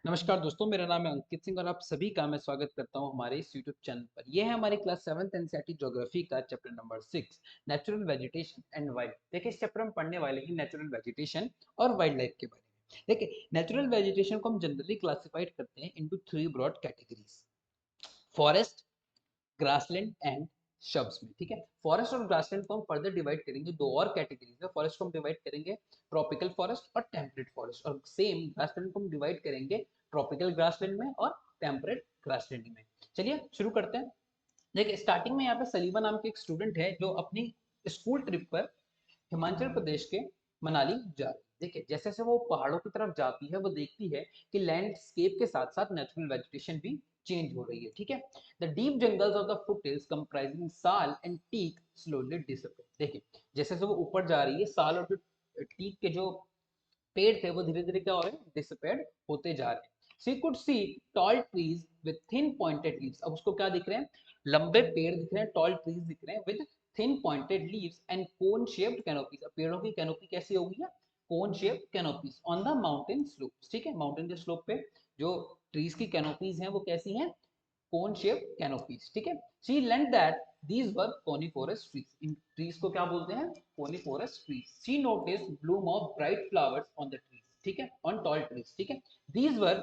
नमस्कार दोस्तों, मेरा नाम है अंकित सिंह और आप सभी का मैं स्वागत करता हूं हमारे इस यूट्यूब चैनल पर। यह है हमारी क्लास 7th एनसीईआरटी ज्योग्राफी का chapter number 6 natural vegetation and wild. देखिए, इस चैप्टर में पढ़ने वाले हैं नेचुरल वेजिटेशन और वाइल्ड लाइफ के बारे में। देखिए, नेचुरल वेजिटेशन को हम जनरली क्लासिफाइड करते हैं into three broad categories: forest, grassland and shrubs में। ठीक है, फॉरेस्ट और ग्रासलैंड को हम फर्दर डिवाइड करेंगे दो और कैटेगरीज में। फॉरेस्ट को हम डिवाइड करेंगे ट्रॉपिकल फॉरेस्ट और टेम्परेट फॉरेस्ट, और सेम ग्रासलैंड को हम डिवाइड करेंगे ट्रॉपिकल ग्रासलैंड में और टेम्परेट ग्रासलैंड में। चलिए शुरू करते हैं। देखिए, स्टार्टिंग में यहाँ पे सलीमा नाम के एक स्टूडेंट है जो अपनी स्कूल ट्रिप पर हिमाचल प्रदेश के मनाली जा रही है। देखिए, जैसे जैसे वो पहाड़ों की तरफ जाती है वो देखती है कि लैंडस्केप के साथ साथ नेचुरल वेजिटेशन भी चेंज हो रही है। ठीक है, the deep jungles of the foothills comprising साल एंड टीक स्लोली डिसअपीयर। देखिए, जैसे जैसे वो ऊपर जा रही है, साल और टीक के जो पेड़ थे वो धीरे धीरे क्या हो रहे हैं, डिसअपीयर होते जा रहे हैं। She could see tall trees with thin pointed leaves. अब उसको क्या दिख रहे हैं, लंबे पेड़ दिख रहे हैं, टॉल ट्रीज दिख रहे हैं with thin pointed leaves and cone shaped canopies. अब पेड़ों की कैनोपी कैसी होगी, cone shaped canopies on the mountain slopes. ठीक है, माउंटेन के स्लोप पे जो ट्रीज की कैनोपीज हैं वो कैसी हैं, कोन शेप्ड कैनोपीज। ठीक है, she learned that these were coniferous trees. In trees को क्या बोलते हैं, coniferous trees. She noticed bloom of bright flowers on the trees. ठीक है, on tall trees. ठीक है, these were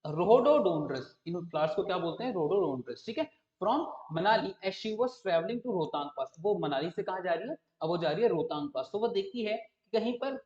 rhododendrons. इन फ्लावर्स को क्या बोलते हैं, rhododendrons. ठीक है, from Manali as she was travelling to Rohtang pass. वो मनाली से कहा जा रही है, अब वो जा रही है रोहतांग पास। तो वो देखती है कि कहीं पर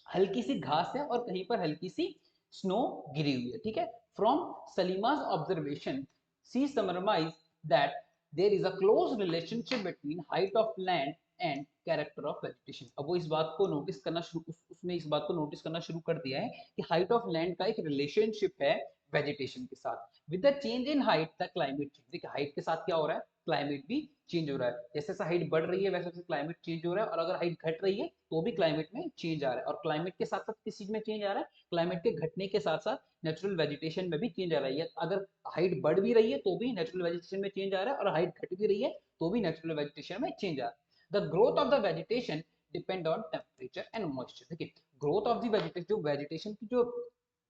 हल्की सी घास है और कहीं पर हल्की सी स्नो गिरी हुई है। ठीक है, from Salima's observation see summarise that there is a close relationship between height of land and character of vegetation. अब वो इस बात को नोटिस करना शुरू उसने इस बात को नोटिस करना शुरू कर दिया है कि हाइट ऑफ लैंड का एक रिलेशनशिप है वेजिटेशन के साथ। With the change in height the climate change. देखिए, हाइट के साथ क्या हो रहा है, क्लाइमेट भी चेंज हो रहा है। जैसे जैसे हाइट बढ़ रही है वैसे वैसे क्लाइमेट चेंज हो रहा है, और अगर हाइट घट रही है तो भी क्लाइमेट में चेंज आ रहा है। और क्लाइमेट के साथ साथ किस चीज में चेंज आ रहा है, क्लाइमेट के घटने के साथ साथ नेचुरल वेजिटेशन में भी चेंज आ रहा है। अगर हाइट बढ़ भी रही है तो भी नेचुरल वेजिटेशन में चेंज आ रहा है, और हाइट घट भी रही है तो भी नेचुरल वेजिटेशन में चेंज आ रहा है। The growth of the vegetation depend on temperature and moisture. देखिए, ग्रोथ ऑफ द वेजिटेशन, जो वेजिटेशन की जो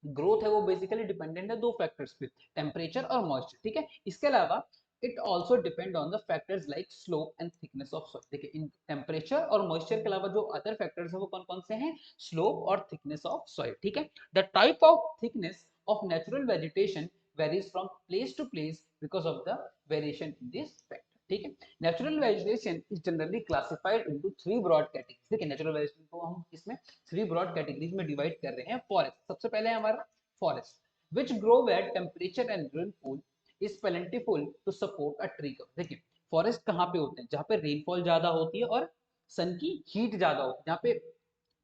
ग्रोथ है वो बेसिकली डिपेंडेंट है दो फैक्टर्स पे, टेम्परेचर और मॉइस्चर। ठीक है, इसके अलावा it also depend on the factors like slope and thickness of soil. देखिए, इन टेम्परेचर और मॉइस्चर के अलावा जो अदर फैक्टर्स है वो कौन कौन से हैं, स्लोप और थिकनेस ऑफ सॉइल। ठीक है, the type of thickness of natural vegetation varies from place to place because of the variation in this factor. ठीक है, natural vegetation is generally classified into three broad categories. देखिए, natural vegetation को हम इसमें three broad categories में divide कर रहे हैं। फॉरेस्ट सबसे पहले है हमारा forest, which grow where temperature and rainfall is plentiful to support a tree cover. देखिए, फॉरेस्ट कहाँ पे होते हैं, जहाँ पे रेनफॉल ज्यादा होती है और सन की हीट ज्यादा होती है। जहाँ पे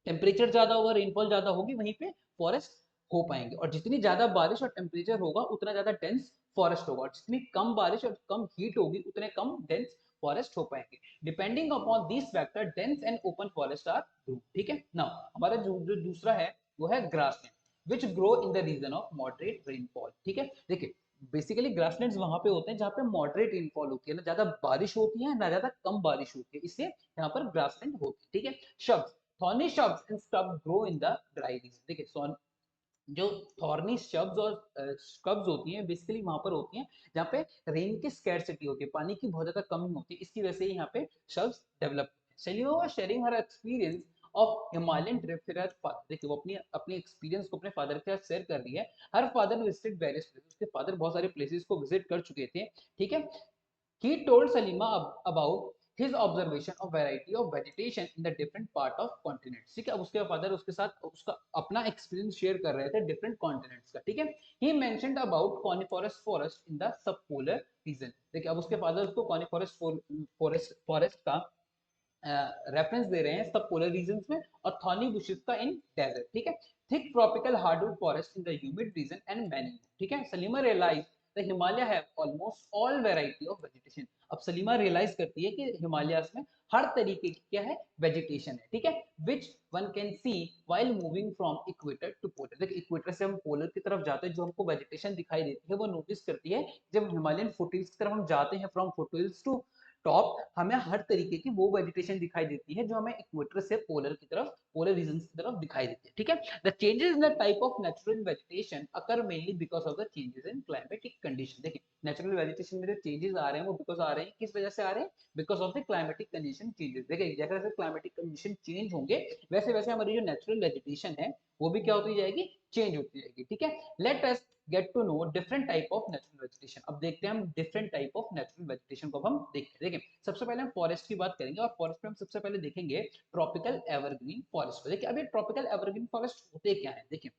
टेम्परेचर ज्यादा होगा, रेनफॉल ज्यादा होगी, वहीं पे फॉरेस्ट हो पाएंगे। और जितनी ज्यादा बारिश और टेम्परेचर होगा उतना ज्यादा डेंस फॉरेस्ट होगा, और जितनी कम बारिश और कम हीट होगी उतने कम डेंस फॉरेस्ट हो पाएंगे। Depending upon this factor dense and open forest are grow. ठीक है, नाउ हमारा जो दूसरा है वो है grassland, which grow in the region of moderate rainfall. ठीक है, देखिए बेसिकली ग्रासलैंड्स वहां पे होते हैं जहाँ पे मॉडरेट रेनफॉल होती है, ना ज्यादा बारिश होती है ना ज्यादा कम बारिश होती है, इससे यहाँ पर ग्रासलैंड होती है। ठीक है, शब्द थॉर्नी शब्द and stub grow in the dry region. देखिए, जो थॉर्नी शब्द और स्क्रब्स होती हैं बेसिकली वहां पर होती हैं जहाँ पे रेन की स्कैरसिटी होती है, पानी की बहुत ज्यादा कमी होती है, इसकी वजह से यहाँ पे शब्द डेवलप होते हैं। Salima was sharing her experience of Himalayan trip फिर हर फादर। देखिए, वो अपनी अपनी एक्सपीरियंस को अपने फादर के साथ शेयर कर रही है। Her father visited various places, उसके फादर बहुत सारे प्लेसेस को विजिट कर चुके थे। ठीक है, he told Salima about his observation of variety of vegetation in the different part of continents। ठीक है, अब उसके फादर उसके साथ उसका अपना एक्सपीरियंस शेयर कर रहे थे डिफरेंट कॉन्टिनेंट्स का। ठीक है, he mentioned about coniferous forest in the subpolar region। देखिए, अब उसके फादर उसको coniferous forest का रेफरेंस दे रहे हैं सब पोलर रीजन्स में, और थॉर्नी बुशेस का इन डेजर्ट। ठीक है, thick tropical hardwood forest in the humid region and many. ठीक है, Salima realise the Himalaya have almost all variety of vegetation. अब सलीमा रियलाइज करती है कि हिमालयास में हर तरीके की क्या है, वेजिटेशन है। ठीक है, which one can see while moving from equator to polar. देखिए, इक्वेटर से हम पोलर की तरफ जाते हैं, जो हमको वेजिटेशन दिखाई देती है वो नोटिस करती है जब हिमालयन फुटहिल्स की तरफ हम जाते हैं, फ्रॉम फुटहिल्स टू टॉप हमें हर तरीके की वो वेजिटेशन दिखाई देती है जो हमें इक्वेटर से पोलर की तरफ, पोलर रीजन की तरफ दिखाई देती है, ठीक है। The changes in the type of natural vegetation occur mainly because of the changes in climatic condition. देखिए नेचुरल वेजिटेशन में जो चेंजेस आ रहे हैं वो बिकॉज आ रहे हैं, किस वजह से आ रहे हैं, because of the climatic condition changes. देखिए जैसे जैसे क्लाइमेटिक कंडीशन चेंज होंगे वैसे वैसे हमारी जो नेचुरल वेजिटेशन है वो भी क्या होती जाएगी, चेंज होती जाएगी, ठीक है। Let us get to know different type of natural vegetation. अब देखते हैं हम different type of natural vegetation को हम देखते हैं। देखिए सबसे पहले हम फॉरेस्ट की बात करेंगे और फॉरेस्ट में हम सबसे पहले देखेंगे ट्रॉपिकल एवरग्रीन फॉरेस्ट। देखिए अभी ट्रॉपिकल एवरग्रीन फॉरेस्ट होते क्या है, देखिए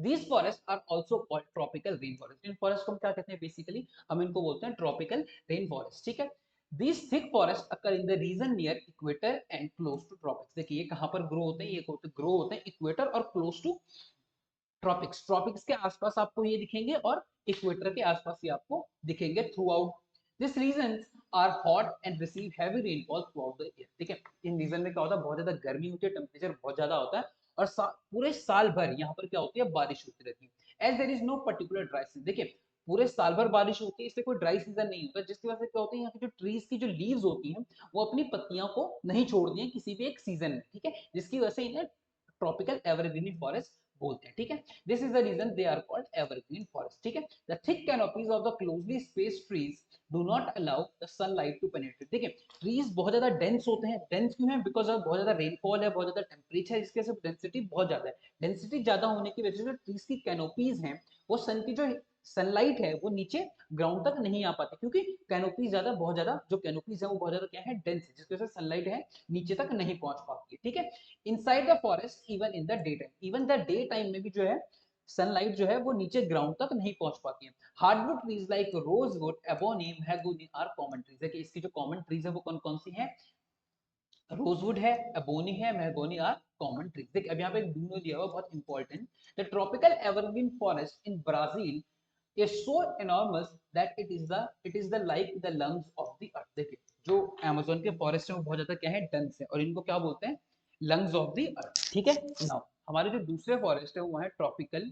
these forests are also called tropical rainforest। In forest को हम क्या कहते हैं, बेसिकली हम इनको बोलते हैं ट्रॉपिकल रेन फॉरेस्ट, ठीक है। These thick forests occur in the region near equator and close to tropics। देखिए ये कहां पर ग्रो होते हैं, ये ग्रो होते हैं इक्वेटर और क्लोज टू ट्रॉपिक्स। ट्रॉपिक्स के आसपास आपको ये दिखेंगे और इक्वेटर के आसपास ये आपको दिखेंगे throughout. This region are hot and receive heavy rainfall throughout the year. ठीक है इन रीजन में क्या होता है, बहुत ज्यादा गर्मी होती है, टेम्परेचर बहुत ज्यादा होता है और पूरे साल भर यहाँ पर क्या होती है, बारिश होती रहती है। As there is no particular dry season. देखिए पूरे साल भर बारिश होती है, इससे कोई ड्राई सीजन नहीं होता, जिसकी वजह से क्या होती है, यहाँ की जो ट्रीज की जो लीव्स होती हैं वो अपनी पत्तियों को नहीं छोड़ती हैं किसी भी एक सीजन में, ठीक है, जिसकी वजह से इन्हें ट्रॉपिकल एवरग्रीन फॉरेस्ट बोलते हैं, ठीक है। This is the region they are called evergreen forest, ठीक है। The thick canopies of the closely spaced trees do not allow the sunlight to penetrate. देखिए ट्रीज बहुत ज्यादा डेंस होते हैं, डेंस क्यों है, बिकॉज ऑफ बहुत ज्यादा रेनफॉल है, बहुत ज्यादा टेम्परेचर है, इसकी वजह से डेंसिटी बहुत ज्यादा है। डेंसिटी ज्यादा होने की वजह से जो ट्रीज की कैनोपीज हैं वो सन की जो सनलाइट है वो नीचे ग्राउंड तक नहीं आ पाती, क्योंकि कैनोपीज ज्यादा, बहुत ज्यादा जो कैनोपीज है वो बहुत ज्यादा क्या है, डेंस है, जिसकी वजह से सनलाइट है नीचे तक नहीं पहुंच पाती है, ठीक है। Inside the forest even in the day time, even the day time में भी जो है सनलाइट जो है वो नीचे ग्राउंड तक नहीं पहुंच पाती है। Hardwood trees like rosewood, ebony, mahogany are common trees है कि इसकी जो कॉमन ट्रीज है वो कौन कौन सी है, रोजवुड है, एबोनी है, महगोनी आर कॉमन ट्रीज। देखिए अब यहाँ पे एक डूनो दिया हुआ बहुत important, the tropical evergreen forest in Brazil is so enormous that it is the like the lungs of the earth। देखिए जो अमेज़न के फॉरेस्ट है वो बहुत ज्यादा क्या है, डेंस है, और इनको क्या बोलते हैं, लंग्स ऑफ द अर्थ, ठीक है। नाउ हमारे जो दूसरे फॉरेस्ट है वो है ट्रॉपिकल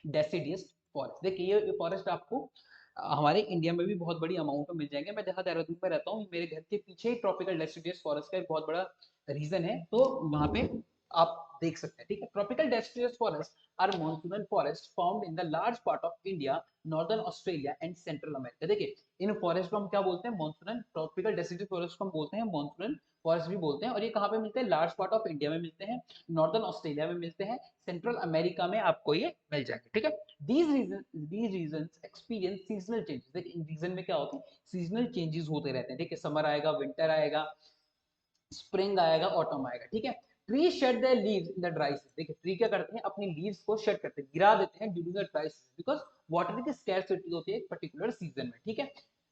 डेसिडियस फॉरेस्ट। देखिए ये फॉरेस्ट आपको हमारे इंडिया में भी बहुत बड़ी अमाउंट में मिल जाएंगे। मैं जहाँ देहरादून में रहता हूँ मेरे घर के पीछे ही ट्रॉपिकल डेसिडियस फॉरेस्ट का एक बहुत बड़ा रीजन है, तो वहाँ पे आप देख सकते हैं, ठीक है। Tropical deciduous forest are monsoonal forest found in the large part of India, northern Australia and central America. देखिए इन फॉरेस्ट को हम क्या बोलते हैं, मॉनसूनल, ट्रॉपिकल डेसिडियस फॉरेस्ट को हम बोलते हैं मॉनसूनल फॉरेस्ट भी बोलते हैं, और ये कहाँ पे मिलते हैं, लार्ज पार्ट ऑफ इंडिया में मिलते हैं, नॉर्दर्न ऑस्ट्रेलिया में मिलते हैं, सेंट्रल अमेरिका में आपको ये मिल जाएंगे, ठीक है। these regions experience seasonal changes। देखिए इन रीजन में क्या होता है, सीजनल चेंजेस होते रहते हैं, देखिए समर आएगा, विंटर आएगा, स्प्रिंग आएगा, ऑटम आएगा, ठीक है। Tree shade their leaves in the dry season. देखिए ट्री क्या करते हैं, अपनी लीव्स को शेड करते हैं, गिरा देते हैं during the dry season, because water की स्कैरसिटी होती है एक पर्टिकुलर सीजन में, ठीक है,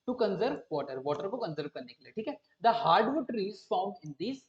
टू कंजर्व वाटर, वाटर को कंजर्व करने के लिए, ठीक है। The hardwood trees found in this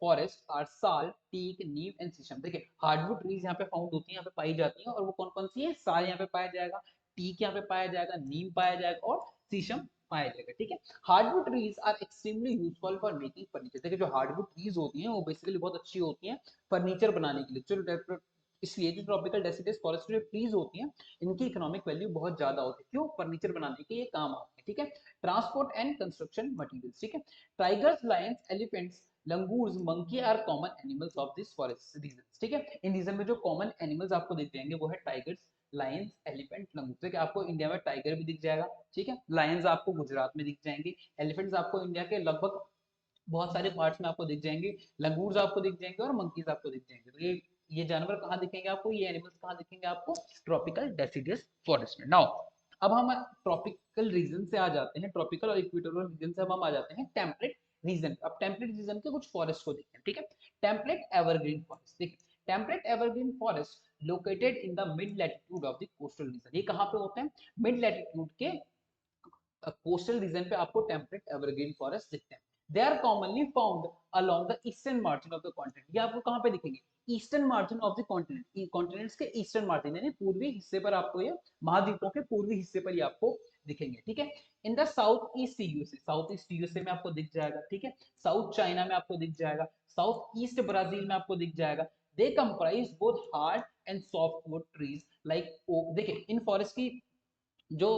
forest are sal, teak, neem and shisham. देखिए हार्डवुड ट्रीज यहाँ पे फाउंड होती हैं, यहाँ पे पाई जाती हैं, और वो कौन कौन सी है, साल यहाँ पे पाया जाएगा, टीक यहाँ पे पाया जाएगा, नीम पाया जाएगा और शीशम पाया जाएगा, ठीक है। Hardwood trees are extremely useful for making furniture. देखिए जो हार्डवुड ट्रीज होती हैं वो बेसिकली बहुत अच्छी होती हैं फर्नीचर बनाने के लिए, चलो इसलिए जो ट्रॉपिकल डेसिडियस फॉरेस्ट जो ट्रीज होती हैं इनकी इकोनॉमिक वैल्यू बहुत ज्यादा होती है, क्यों, फर्नीचर बनाने के ये काम आते हैं, ठीक है। ट्रांसपोर्ट एंड कंस्ट्रक्शन मटेरियल्स, ठीक है। Tigers, lions, elephants, langurs, monkey are common animals of this forest region, ठीक है। इन रीजन में जो कॉमन एनिमल्स आपको दिख जाएंगे वो है टाइगर्स, लायंस, एलिफेंट, लंगूर। देखिए आपको इंडिया में टाइगर भी दिख जाएगा, ठीक है, लायंस आपको गुजरात में दिख जाएंगे, एलिफेंट्स आपको इंडिया के लगभग बहुत सारे पार्ट्स में आपको दिख जाएंगे, लंगूर्स आपको दिख जाएंगे और मंकीज आपको दिख जाएंगे। तो ये जानवर कहाँ दिखेंगे आपको, ये एनिमल्स कहाँ दिखेंगे आपको, ट्रॉपिकल डेसिडियस फॉरेस्ट में। नाउ अब हम ट्रॉपिकल रीजन से आ जाते हैं, ट्रॉपिकल और इक्वेटोरियल रीजन से हम आ जाते हैं टेम्परेट रीजन। अब टेम्परेट रीजन के कुछ फॉरेस्ट को देखते हैं, ठीक है। टेम्परेट एवरग्रीन फॉरेस्ट, देखिए temperate evergreen forest located in the mid latitude of the coastal region. ये कहाँ पे होते हैं, मिड लैटिट्यूड के कोस्टल रीजन पे आपको टेम्परेट एवरग्रीन फॉरेस्ट दिखते हैं। They are commonly found along the eastern margin of the continent. ये आपको कहाँ पे दिखेंगे, eastern margin of the continent, continents के ईस्टर्न मार्जिन यानी पूर्वी हिस्से पर आपको ये, महाद्वीपों के पूर्वी हिस्से पर ये आपको दिखेंगे, ठीक है। In the south east USA, south east USA में आपको दिख जाएगा, ठीक है, साउथ चाइना में आपको दिख जाएगा, साउथ ईस्ट ब्राजील में आपको दिख जाएगा। They comprise both hard and soft wood trees like oak. देखिए इन फॉरेस्ट की जो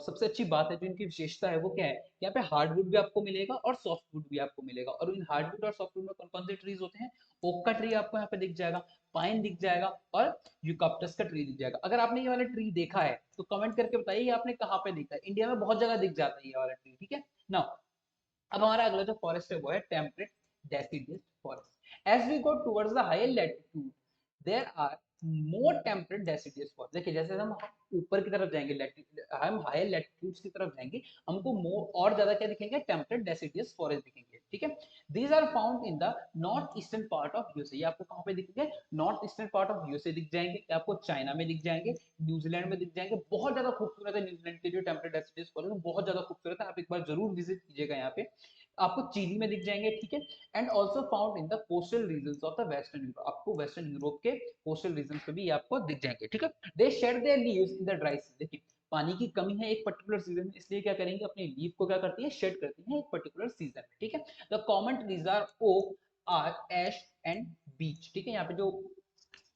सबसे अच्छी बात है, जो इनकी विशेषता है वो क्या है, यहाँ पे हार्डवुड भी आपको मिलेगा और सॉफ्टवुड भी आपको मिलेगा। और इन हार्डवुड और सॉफ्टवुड में कौन कौन से ट्रीज होते हैं, ओक का ट्री आपको यहाँ पे दिख जाएगा, पाइन दिख जाएगा और यूकाप्टस का ट्री दिख जाएगा। अगर आपने ये वाला ट्री देखा है तो कमेंट करके बताइए ये आपने कहाँ पे देखा है। इंडिया में बहुत जगह दिख जाता है ये वाला ट्री, ठीक है ना। अब हमारा अगला जो फॉरेस्ट है वो है temperate deciduous forest. As we go towards the higher latitude there are more temperate deciduous forest. देखिए जैसे हम ऊपर की तरफ जाएंगे, हम हायर लैटिट्यूड्स की तरफ जाएंगे, हमको मोर और ज्यादा क्या दिखेंगे, टेम्परेट डेसिडियस फॉरेस्ट दिखेंगे, ठीक है। These are found in the north eastern part of USA. ये आपको कहाँ पे दिखेंगे, north eastern part of USA दिख जाएंगे, आपको चाइना में दिख जाएंगे, न्यूजीलैंड में दिख जाएंगे। बहुत ज्यादा खूबसूरत है न्यूजीलैंड के जो टेम्परेट डेसिडियस फॉरेस्ट, बहुत ज्यादा खूबसूरत है, आप एक बार जरूर विजिट कीजिएगा यहाँ पे। आपको चिली में दिख जाएंगे, ठीक है। And also found in the coastal region of the western Europe. आपको वेस्टर्न यूरोप के कोस्टल रीजन पे भी ये आपको दिख जाएंगे, ठीक है। They shed their leaves in the dry season. देखिए पानी की कमी है एक पर्टिकुलर सीजन में, इसलिए क्या करेंगे, अपने लीव को क्या करती है, शेड करती है एक पर्टिकुलर सीजन में, ठीक है। The common trees are oak, are, ash and beech, ठीक है। यहाँ पे जो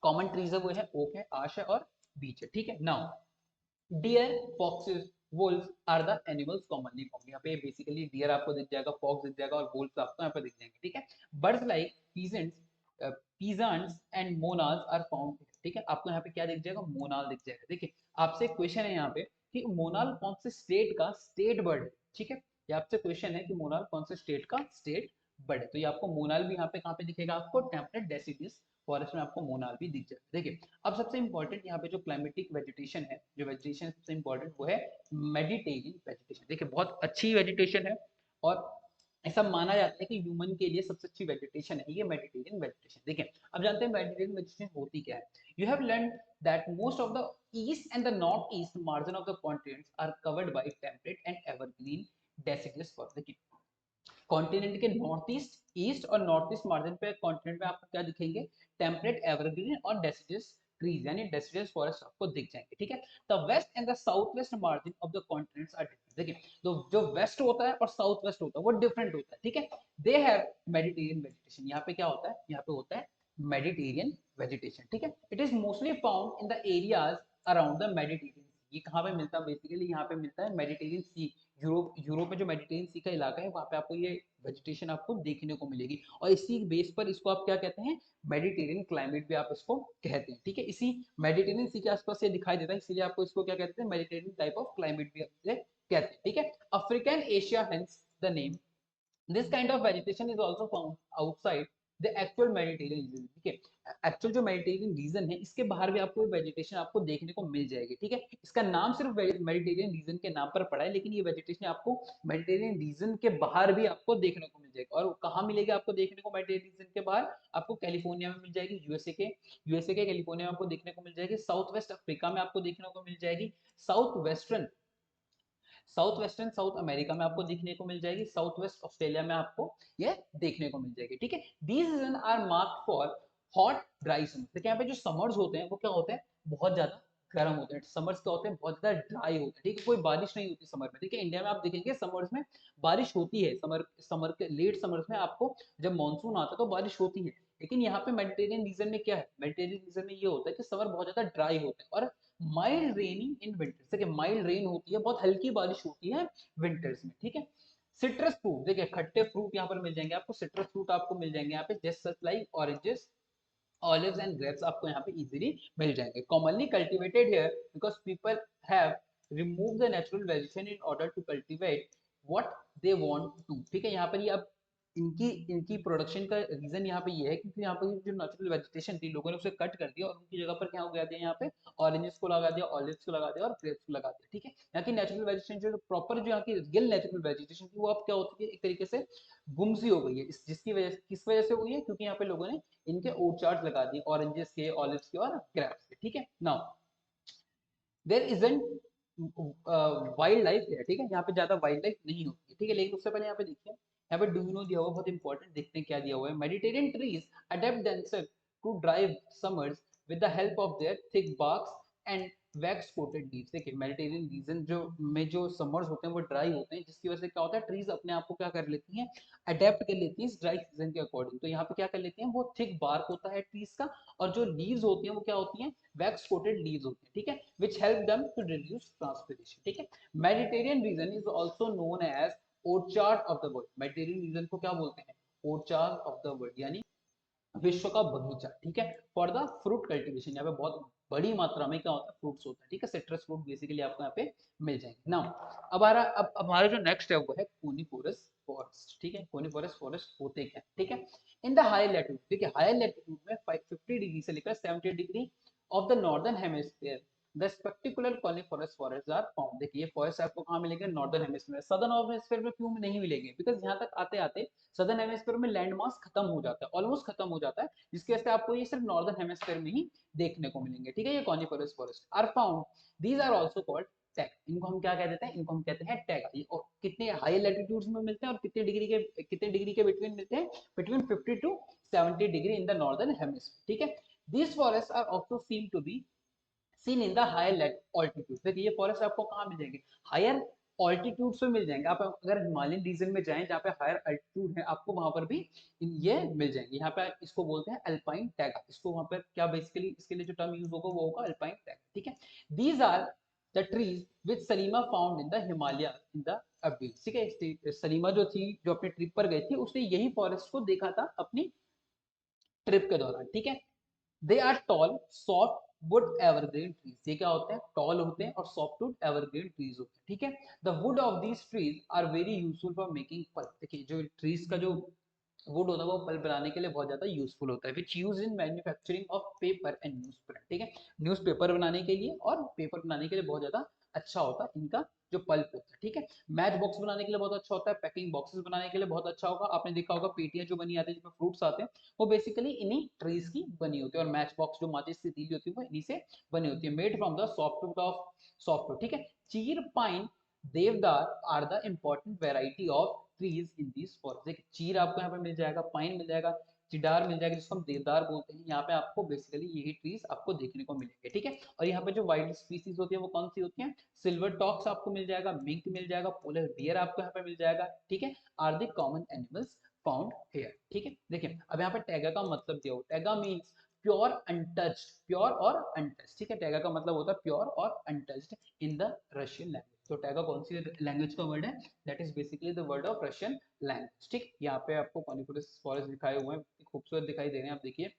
कॉमन ट्रीज है वो है ओक है, आश है और बीच है, ठीक है। Now deer, foxes, wolves are the animals commonly found. यहाँ पे बेसिकली डियर आपको दिख जाएगा, फॉक्स दिख जाएगा और वुल्व्स आपको यहाँ पे दिख जाएंगे, ठीक है। Birds like pheasants, pheasants and monals are found, ठीक है। आपको यहाँ पे क्या दिख जाएगा, मोनाल दिख जाएगा। देखिए आपसे क्वेश्चन है यहाँ पे कि मोनाल कौन से स्टेट का स्टेट बर्ड है, ठीक है। ये आपसे क्वेश्चन है कि मोनाल कौन से स्टेट का स्टेट बर्ड है। तो ये आपको मोनाल भी यहाँ पे कहाँ पे दिखेगा, आपको टेम्परेट डेसिडियस फॉरेस्ट में आपको मोनाल भी दिख जाएगा। देखिए अब सबसे इंपॉर्टेंट यहाँ पे जो क्लाइमेटिक वेजिटेशन है, जो वेजिटेशन सबसे इंपॉर्टेंट वो है मेडिटेरियन वेजिटेशन। देखिए बहुत अच्छी वेजिटेशन है और ऐसा माना जाता है कि ह्यूमन के लिए सबसे अच्छी वेजिटेशन है ये मेडिटेरियन वेजिटेशन। देखिए अब जानते हैं मेडिटेरियन वेजिटेशन होती क्या है। You have learn that most of the east and the north east margin of the continents are covered by temperate and evergreen deciduous forest. देखिए कॉन्टिनेंट के नॉर्थ ईस्ट, ईस्ट और नॉर्थ ईस्ट मार्जिन पे continent में आपको क्या दिखेंगे, temperate evergreen और deciduous trees यानी डेसिडियस फॉरेस्ट आपको दिख जाएंगे, ठीक है। The west and the south west margin of the continents are different. देखिए तो जो वेस्ट होता है और साउथ वेस्ट होता है वो डिफरेंट होता है, ठीक है। They have Mediterranean vegetation. यहाँ पे क्या होता है, यहाँ पे होता है मेडिटेरियन वेजिटेशन, ठीक है। It is mostly found in the areas around the Mediterranean. ये कहाँ पे मिलता है, बेसिकली यहाँ पे मिलता है मेडिटेरियन सी, यूरोप, यूरोप में जो मेडिटेरियन सी का इलाका है वहाँ पे आपको ये वेजिटेशन आपको देखने को मिलेगी। और इसी बेस पर इसको आप क्या कहते हैं, मेडिटेरियन क्लाइमेट भी आप इसको कहते हैं, ठीक है। इसी मेडिटेरियन सी के आसपास ये दिखाई देता है, इसीलिए आपको इसको क्या कहते हैं, मेडिटेरियन टाइप ऑफ क्लाइमेट भी आप कहते हैं, ठीक है। African Asia hence the name. This kind of vegetation is also found outside the actual Mediterranean region, ठीक है। एक्चुअल जो मेडिटेरियन रीजन है इसके बाहर भी आपको वेजिटेशन आपको देखने को मिल जाएगी, ठीक है। इसका नाम सिर्फ मेडिटेरियन रीजन के नाम पर पड़ा है, लेकिन ये वेजिटेशन आपको मेडिटेरियन रीजन के बाहर भी आपको देखने को मिल जाएगी। और कहाँ मिलेगी आपको देखने को मेडिटेरियन रीजन के बाहर, आपको कैलिफोर्निया में मिल जाएगी, यूएसए के कैलिफोर्निया में आपको देखने को मिल जाएगी, साउथ वेस्ट अफ्रीका में आपको देखने को मिल जाएगी, साउथ वेस्टर्न साउथ अमेरिका में आपको देखने को मिल जाएगी, साउथ वेस्ट ऑस्ट्रेलिया में आपको ये देखने को मिल जाएगी, ठीक है। These region are marked for hot dry summer. देखिए यहाँ पे जो समर्स होते हैं वो क्या होते हैं, बहुत ज्यादा गर्म होते हैं। समर्स क्या होते हैं, बहुत ज्यादा ड्राई होते हैं, ठीक है। कोई बारिश नहीं होती समर में, ठीक है। इंडिया में आप देखेंगे समर्स में बारिश होती है, समर के लेट समर्स में आपको जब मानसून आता है तो बारिश होती है। लेकिन यहाँ पे मेडिटेरियन रीजन में क्या है, मेडिटेरियन रीजन में ये होता है कि समर बहुत ज्यादा ड्राई होते हैं और माइल्ड रेनिंग इन विंटर्स। देखिए माइल्ड रेन होती है, बहुत हल्की बारिश होती है विंटर्स में, ठीक है। सिट्रस फ्रूट, देखिए खट्टे फ्रूट यहाँ पर मिल जाएंगे आपको, सिट्रस फ्रूट आपको मिल जाएंगे यहाँ पे, just like oranges, olives and grapes आपको यहाँ पे इजीली मिल जाएंगे। Commonly cultivated here because people have remove the natural vegetation in order to cultivate what they want to, ठीक है। यहाँ पर ये अब इनकी इनकी प्रोडक्शन का रीजन यहाँ पे ये है क्योंकि यहाँ पर जो नेचुरल वेजिटेशन थी लोगों ने उसे कट कर दिया और उनकी जगह पर क्या हो गया, यहाँ पे ऑरेंजेस को लगा दिया, ऑलिव्स को लगा दिया और ग्रेप्स को लगा दिया, ठीक है। यहाँ की नेचुरल वेजिटेशन जो प्रॉपर जो यहाँ की रियल नेचुरल वेजिटेशन थी वो अब क्या होती है, एक तरीके से गुम सी हो गई है। जिसकी वजह से, किस वजह से हो गई है, क्योंकि यहाँ पे लोगों ने इनके ओरचार्ड लगा दिए, ऑरेंजेस के, ऑलिव्स के और ग्रेप्स के, ठीक है। Now there isn't wild life है, ठीक है। यहाँ पे ज्यादा वाइल्ड लाइफ नहीं होती है, ठीक है। लेकिन उससे पहले यहाँ पे देखिए, यहाँ पे डू यू नो दिया हुआ, बहुत इंपॉर्टेंट, देखते हैं क्या दिया हुआ है। Mediterranean trees adapt themselves to dry summers with the help of their thick barks and wax coated leaves. देखिए मेडिटेरियन रीजन जो में जो समर्स होते हैं वो ड्राई होते हैं, जिसकी वजह से क्या होता है, ट्रीज अपने आप को क्या कर लेती हैं, अडेप्ट कर लेती हैं इस ड्राई सीजन के अकॉर्डिंग। तो यहाँ पे क्या कर लेती हैं, वो थिक बार्क होता है ट्रीज का, और जो लीव्स होती हैं वो क्या होती हैं, वैक्स कोटेड लीव्स होती हैं, ठीक है, which help them to reduce transpiration, ठीक है। Mediterranean region is also known as orchard of the world. Mediterranean region को क्या बोलते हैं, ओर्चार्ड ऑफ द वर्ल्ड, यानी विश्व का बगीचा, ठीक है, फॉर द फ्रूट कल्टीवेशन। यहाँ पे बहुत बड़ी मात्रा में क्या होता है, फ्रूट्स होता है, ठीक है, सिट्रस फ्रूट बेसिकली आपको यहाँ पे मिल जाएंगे ना। अब हमारा जो नेक्स्ट है वो है कोनिफोरस फॉरेस्ट, ठीक है। कोनिफोरस फॉरेस्ट होते क्या, ठीक है, इन द हाई लैटिट्यूड, ठीक है, हाई लैटिट्यूड में 50 डिग्री से लेकर 70 degree of the northern hemisphere the spectacular coniferous forest are found. देखिए ये फॉरेस्ट आपको कहाँ मिलेंगे, नॉर्दर्न हेमिस्फीयर। सदर्न हेमिस्फीयर में क्यों नहीं मिलेंगे, बिकॉज यहाँ तक आते आते सदर्न हेमिस्फीयर में लैंड मास खत्म हो जाता है, ऑलमोस्ट खत्म हो जाता है, जिसकी वजह से आपको ये सिर्फ नॉर्दर्न हेमिस्फीयर में ही देखने को मिलेंगे, ठीक है। ये coniferous forest are found, these are also called taiga. इनको हम क्या कह देते हैं, इनको हम कहते हैं टैग। और कितने हाई लैटिट्यूड्स में मिलते हैं और कितने डिग्री के बिटवीन मिलते हैं, between 50 to 70 degree in the northern hemisphere, ठीक है। These forest are also seem to be seen in the higher altitude. देखिए ये फॉरेस्ट आपको कहाँ मिल जाएंगे, हायर ऑल्टीट्यूड पे मिल जाएंगे। आप अगर हिमालयन रीजन में जाएं जहाँ पे हायर अल्टीट्यूड है, आपको वहां पर भी ये मिल जाएंगे। यहाँ पे इसको बोलते हैं अल्पाइन टैगा। इसको वहां पर क्या बेसिकली इसके लिए जो टर्म यूज होगा वो होगा अल्पाइन टैगा, ठीक है। These are the trees which Salima found in the Himalaya in the abies, ठीक है। सलीमा जो थी, जो अपने ट्रिप पर गई थी, उसने यही फॉरेस्ट को देखा था अपनी ट्रिप के दौरान, ठीक है। They are tall soft wood evergreen trees. ये क्या होते हैं, टॉल होते हैं और सॉफ्ट वुड एवरग्रीन ट्रीज होते हैं, ठीक है। The wood of these trees are very useful for making pulp. देखिए जो ट्रीज का जो वुड होता है वो पल्प बनाने के लिए बहुत ज्यादा यूजफुल होता है, विच use in manufacturing of paper and news print, ठीक है। न्यूज पेपर बनाने के लिए और पेपर बनाने के लिए बहुत ज्यादा अच्छा होता है इनका जो पल्प होता है, ठीक है। मैच बॉक्स बनाने के लिए बहुत अच्छा होता है, पैकिंग बॉक्सेस बनाने के लिए बहुत अच्छा होगा। आपने देखा होगा पेटियां जो बनी आती है जिसमें फ्रूट्स आते हैं, वो बेसिकली इन्हीं ट्रीज की बनी होती है। और मैच बॉक्स जो माचिस की तीली होती है वो इन्हीं से बनी होती है, made from the softwood of softwood, ठीक है। Chir, pine, deodar are the important variety of trees in this forest. देखिए चीर आपको यहाँ पे मिल जाएगा, पाइन मिल जाएगा, चिडार मिल जाएगा जिसको हम देवदार बोलते हैं। यहाँ पे आपको बेसिकली यही ट्रीज आपको देखने को मिलेंगे, ठीक है। और यहाँ पे जो वाइल्ड स्पीसीज होती है वो कौन सी होती है, सिल्वर टॉक्स आपको मिल जाएगा, मिंक मिल जाएगा, पोलर बियर आपको यहाँ पे मिल जाएगा, ठीक है, are the common animals found here, ठीक है। देखिए अब यहाँ पे टैगा का मतलब दिया हो, taiga means pure untouched, pure और अनटच्ड, ठीक है। टैगा का मतलब होता है प्योर और untouched in the Russian language. तो टैगा कौन सी लैंग्वेज का वर्ड है, that is basically the word of Russian language, ठीक। यहाँ पे आपको कॉनिफोरस फॉरेस्ट दिखाए हुए हैं, खूबसूरत दिखाई दे रहे हैं, आप देखिए।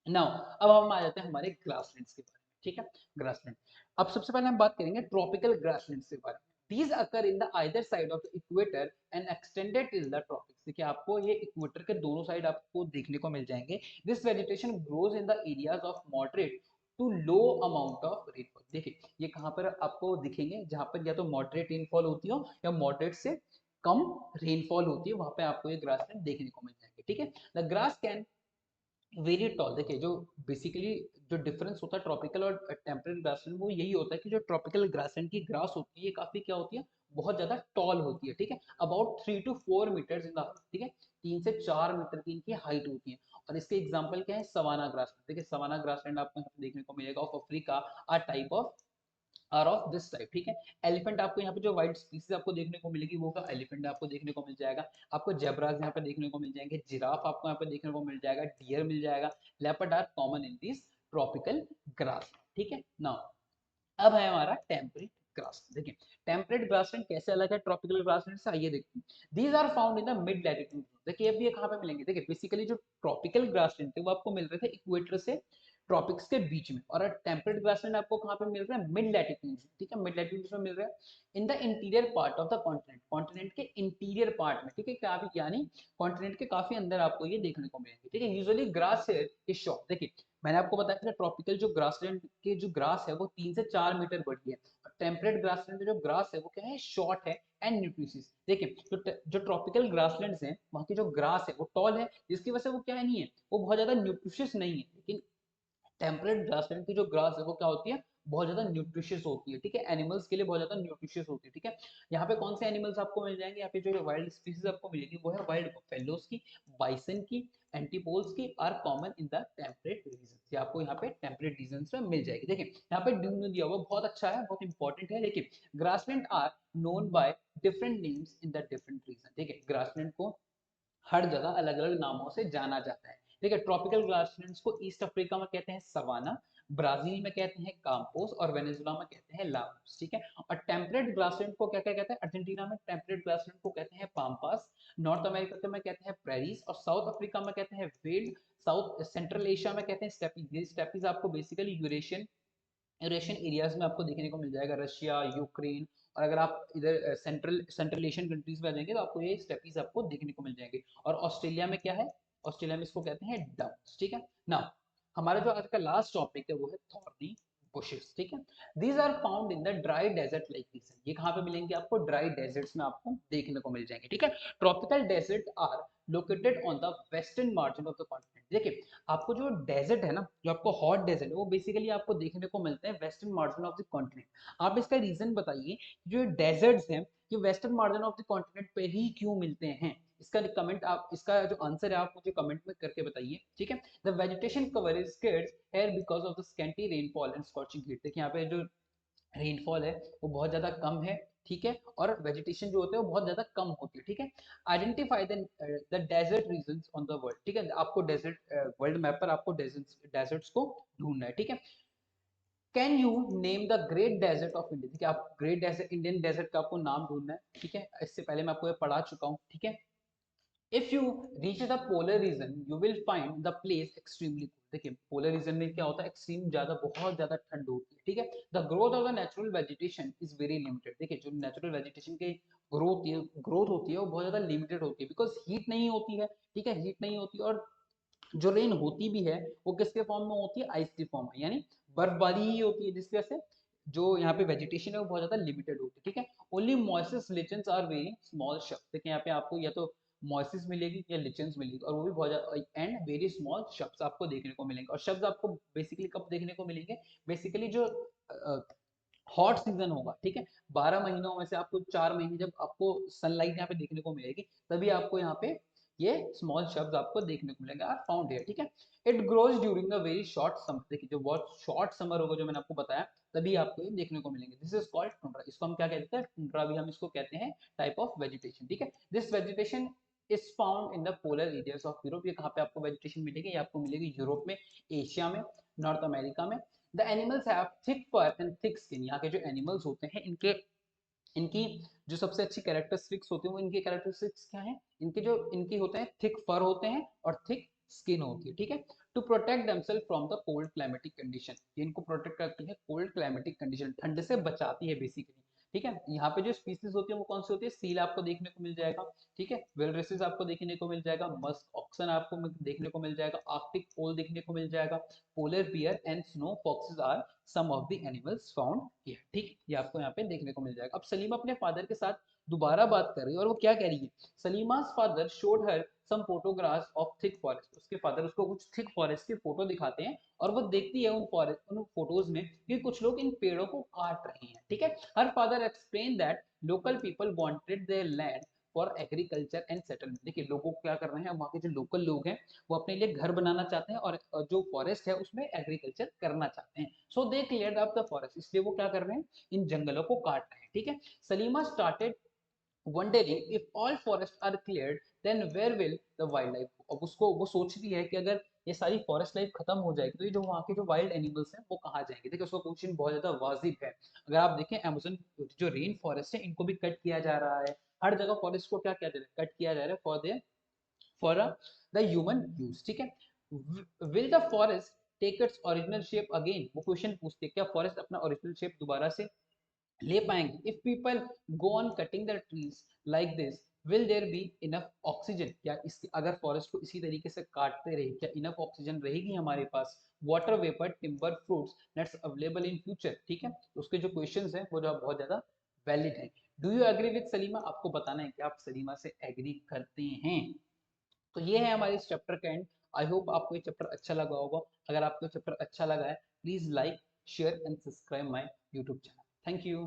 नाउ अब हम आ जाते हैं हमारे ग्रासलैंड्स के बारे में, ठीक है। ग्रासलैंड, अब सबसे पहले हम बात करेंगे ट्रॉपिकल ग्रासलैंड्स के बारे में। These occur in the either side of the equator and extended till the tropics। देखिए आपको ये इक्वेटर के दोनों साइड आपको देखने को मिल जाएंगे। This vegetation grows in the areas of moderate to low amount of rainfall। देखिए ये कहाँ पर आपको दिखेंगे, जहाँ पर या तो मॉडरेट रेनफॉल होती हो या मॉडरेट से कम रेनफॉल होती है, वहां पे आपको ये ग्रासलैंड देखने को मिल जाएंगे, ठीक है। The grass can very tall. देखिए जो बेसिकली जो डिफरेंस होता है ट्रॉपिकल और टेम्परेट ग्रासलैंड, वो यही होता है कि जो ट्रॉपिकल ग्रासलैंड की ग्रास होती है ये काफी क्या होती है, बहुत ज्यादा टॉल होती है, ठीक है। About 3 to 4 metre in the, ठीक है, 3 से 4 मीटर की इनकी हाइट होती है। और इसके एग्जाम्पल क्या है, सवाना ग्रासलैंड। देखिए सवाना ग्रासलैंड आपको यहाँ पे देखने को मिलेगा of Africa, a type of or of this type, ठीक है। एलिफेंट आपको यहाँ पे जो वाइल्ड स्पीसीज आपको देखने को मिलेगी वो का एलिफेंट आपको देखने को मिल जाएगा। आपको जेब्रास यहाँ पे देखने को मिल जाएंगे, जिराफ आपको यहाँ पे देखने को मिल जाएगा, डियर मिल जाएगा, leopard are common in this tropical grass, ठीक है। नाउ अब है हमारा टेम्परेट ग्रासलैंड। देखिए टेम्परेट ग्रासलैंड कैसे अलग है ट्रॉपिकल ग्रासलैंड से, आइए देखते हैं। These are found in the mid latitude. देखिए अब ये कहाँ पे मिलेंगे, देखिए बेसिकली जो ट्रॉपिकल ग्रासलैंड थे वो आपको मिल रहे थे इक्वेटर से ट्रॉपिक्स के बीच में, और टेम्परेट ग्रासलैंड आपको कहाँ पे मिल रहा है, मिड लैटिट्यूड, ठीक है, मिड लैटिट्यूड में मिल रहा है। In the interior part of the continent, continent के इंटीरियर पार्ट में, ठीक है, काफी यानी कॉन्टिनेंट के काफी अंदर आपको ये देखने को मिलेंगे, ठीक है। Usually grass is short. देखिए मैंने आपको बताया था ट्रॉपिकल जो ग्रासलैंड के जो ग्रास है वो 3 से 4 मीटर बढ़ी है, और टेम्परेट ग्रासलैंड जो ग्रास है वो क्या है, शॉर्ट है एंड न्यूट्रिशियस। देखिए जो ट्रॉपिकल ग्रासलैंड्स हैं वहाँ की जो ग्रास है वो टॉल है, जिसकी वजह से वो क्या नहीं है, वो बहुत ज्यादा न्यूट्रिशियस नहीं है। लेकिन टेम्परेट ग्रासलैंड की जो ग्रास है वो क्या होती है, बहुत ज्यादा न्यूट्रिशियस होती है, ठीक है, एनिमल्स के लिए बहुत ज्यादा न्यूट्रिशियस होती है, ठीक है। यहाँ पे कौन से एनिमल्स आपको मिल जाएंगे, यहाँ पे जो वाइल्ड स्पीसीज आपको मिलेगी वो है वाइल्ड बफेलोस की, बाइसन की, एंटीपोल्स की are common in the temperate region. ये आपको यहाँ पे टेम्परेट रीजन में मिल जाएगी। देखिए यहाँ पे ड्यू दिया हुआ बहुत अच्छा है, बहुत इंपॉर्टेंट है। देखिए grassland are known by different names in the different region. देखिए ग्रासलैंड को हर जगह अलग अलग नामों से जाना जाता है। ठीक है, ट्रॉपिकल ग्रासलैंड्स को ईस्ट अफ्रीका में कहते हैं सवाना, ब्राजील में कहते हैं काम्पोस और वेनेजुला में कहते हैं लामोस। ठीक है, और टेम्परेट ग्रासलैंड को क्या क्या कहते हैं? अर्जेंटीना में टेम्परेट ग्रासलैंड को कहते हैं पाम्पास, नॉर्थ अमेरिका में कहते हैं प्रेरीज और साउथ अफ्रीका में कहते हैं वेल्ड, साउथ सेंट्रल एशिया में कहते हैं स्टेपीज। ये स्टेपीज आपको बेसिकली यूरेशियन यूरेशियन एरियाज में आपको देखने को मिल जाएगा, रशिया, यूक्रेन। और अगर आप इधर सेंट्रल एशियन कंट्रीज में आ जाएंगे तो आपको ये स्टेपीज आपको देखने को मिल जाएंगे। और ऑस्ट्रेलिया में क्या है? ऑस्ट्रेलिया में इसको कहते हैं डम्प्स। ठीक है ना, हमारा जो आज का लास्ट टॉपिक है वो है थॉर्नी बुशेस। ठीक है, these are found in the dry desert like region. ये कहाँ पे मिलेंगे आपको? ड्राई डेजर्ट्स में आपको देखने को मिल जाएंगे। ठीक है, tropical desert are located on the western margin of the continent. देखिए आपको जो डेजर्ट है ना, जो आपको हॉट डेजर्ट है, वो बेसिकली आपको देखने को मिलते हैं western margin of the continent. आप इसका रीजन बताइए, जो डेजर्ट्स हैं ये western margin of the continent पे ही क्यों मिलते हैं? इसका कमेंट आप, इसका जो आंसर है आप मुझे कमेंट में करके बताइए। ठीक है, the vegetation cover is scarce here because of the scanty rainfall and scorching heat. देखिए यहाँ पे जो रेनफॉल है वो बहुत ज्यादा कम है। ठीक है, और वेजिटेशन जो होते हैं वो बहुत ज्यादा कम होती है। ठीक है, identify the desert regions on the world. ठीक है, आपको डेजर्ट वर्ल्ड मैप पर आपको डेजर्ट्स को ढूंढना है। ठीक है, can you name the great desert of India. ठीक है, आप ग्रेट डेजर्ट, इंडियन डेजर्ट का आपको नाम ढूंढना है। ठीक है, इससे पहले मैं आपको ये पढ़ा चुका हूँ। ठीक है, if you reach the polar region you will find the place extremely cold. देखिए पोलर रीजन में क्या होता है? एक्सट्रीम ज्यादा, बहुत ज्यादा ठंड होती है। ठीक है, the growth of the natural vegetation is very limited. देखिए जो नेचुरल वेजिटेशन की ग्रोथ होती है वो बहुत ज्यादा लिमिटेड होती है, बिकॉज हीट नहीं होती है। ठीक है, हीट नहीं होती, और जो रेन होती भी है वो किसके फॉर्म में होती है? आइस की फॉर्म में, यानी बर्फबारी ही होती है, जिसकी वजह से जो यहाँ पे वेजिटेशन है वो बहुत ज्यादा लिमिटेड होती है। ठीक है, only moisture lichens are very small शब्द। देखिए यहाँ पे आपको या तो मॉइसिस मिलेगी या लिचन्स मिलेगी, और वो भी बहुत ज्यादा, एंड वेरी स्मॉल शब्द आपको देखने को मिलेंगे। और शब्द आपको बेसिकली कब देखने को मिलेंगे? बेसिकली जो हॉट सीजन होगा। ठीक है, 12 महीनों में से आपको 4 महीने जब आपको सनलाइट यहाँ पे देखने को मिलेगी, तभी आपको यहाँ पे ये स्मॉल शब्द आपको देखने को मिलेंगे, आर फाउंड हियर। ठीक है, it grows during a very short summer. देखिए जो बहुत शॉर्ट समर होगा, जो मैंने आपको बताया, तभी आपको ये देखने को मिलेंगे। This is called tundra. इसको हम क्या कहते हैं? टुंड्रा भी हम इसको कहते हैं, टाइप ऑफ वेजिटेशन। ठीक है, this vegetation is found in the polar areas of Europe. ये कहाँ पे आपको वेजिटेशन मिलेगी? ये आपको मिलेगी यूरोप में, एशिया में, नॉर्थ अमेरिका में। The animals have thick fur and thick skin. यहाँ के जो एनिमल्स होते हैं इनके इनकी जो सबसे अच्छी कैरेक्टरिस्टिक्स होती है वो इनके कैरेक्टरिस्टिक्स क्या है? इनके जो इनके होते हैं थिक फर होते हैं और थिक स्किन होती है। ठीक है, to protect themselves from the cold climatic condition. ये इनको प्रोटेक्ट करती है कोल्ड क्लाइमेटिक कंडीशन, ठंड से बचाती है बेसिकली। ठीक है, यहाँ पे जो स्पीसीज होती है वो कौन सी होती है? सील आपको देखने को मिल जाएगा। ठीक है, वेलरेसिस आपको देखने को मिल जाएगा, मस्क ऑक्सन आपको देखने को मिल जाएगा, आर्कटिक ओल देखने को मिल जाएगा, polar bear and snow foxes are some of the animals found here. ठीक, ये आपको यहाँ पे देखने को मिल जाएगा। अब सलीमा अपने फादर के साथ दोबारा बात कर रही है, और वो क्या कह रही है? Salima's father showed her some photographs of thick forest. उसके फादर उसको कुछ थिक फॉरेस्ट की फोटो दिखाते हैं, और वो देखती है उन फोटोज में कि कुछ लोग इन पेड़ों को काट रहे हैं। ठीक है, her father explain that local people wanted there land for agriculture and settlement. देखिए लोगों को क्या कर रहे हैं, वहाँ के जो लोकल लोग हैं वो अपने लिए घर बनाना चाहते हैं, और जो फॉरेस्ट है उसमें एग्रीकल्चर करना चाहते हैं। सो दे क्लियर्ड अप द फॉरेस्ट, इसलिए वो क्या कर रहे हैं? इन जंगलों को काट रहे हैं। ठीक है, Salima started wondering if all forests are cleared then where will the wildlife go? अब उसको वो सोचती है कि अगर ये सारी फॉरेस्ट लाइफ खत्म हो जाएगी तो ये जो वहाँ के जो वाइल्ड एनिमल्स हैं वो कहाँ जाएंगे? देखिए उसका क्वेश्चन बहुत ज्यादा वाजिब है। अगर आप देखें अमेज़न जो रेन फॉरेस्ट है इनको भी कट किया जा रहा है, हर जगह फॉरेस्ट को क्या किया जा रहा है? कट किया जा रहा है फॉर द ह्यूमन यूज। ठीक है, will the forest take its original shape again? वो क्वेश्चन पूछते हैं क्या फॉरेस्ट अपना ओरिजिनल शेप दोबारा से ले पाएंगे? If people go on cutting the trees like this will there be enough oxygen? क्या इसकी, अगर फॉरेस्ट को इसी तरीके से काटते रहे, क्या इनफ ऑक्सीजन रहेगी हमारे पास? Water vapour timber fruits that's available in future. ठीक है, तो उसके जो क्वेश्चंस हैं वो जो बहुत ज्यादा वैलिड है। Do you agree with Salima? आपको बताना है कि आप सलीमा से एग्री करते हैं। तो ये है हमारे इस चैप्टर का एंड। आई होप आपको ये चैप्टर अच्छा लगा होगा। अगर आपको चैप्टर अच्छा लगा है please like share and subscribe my YouTube channel. Thank you.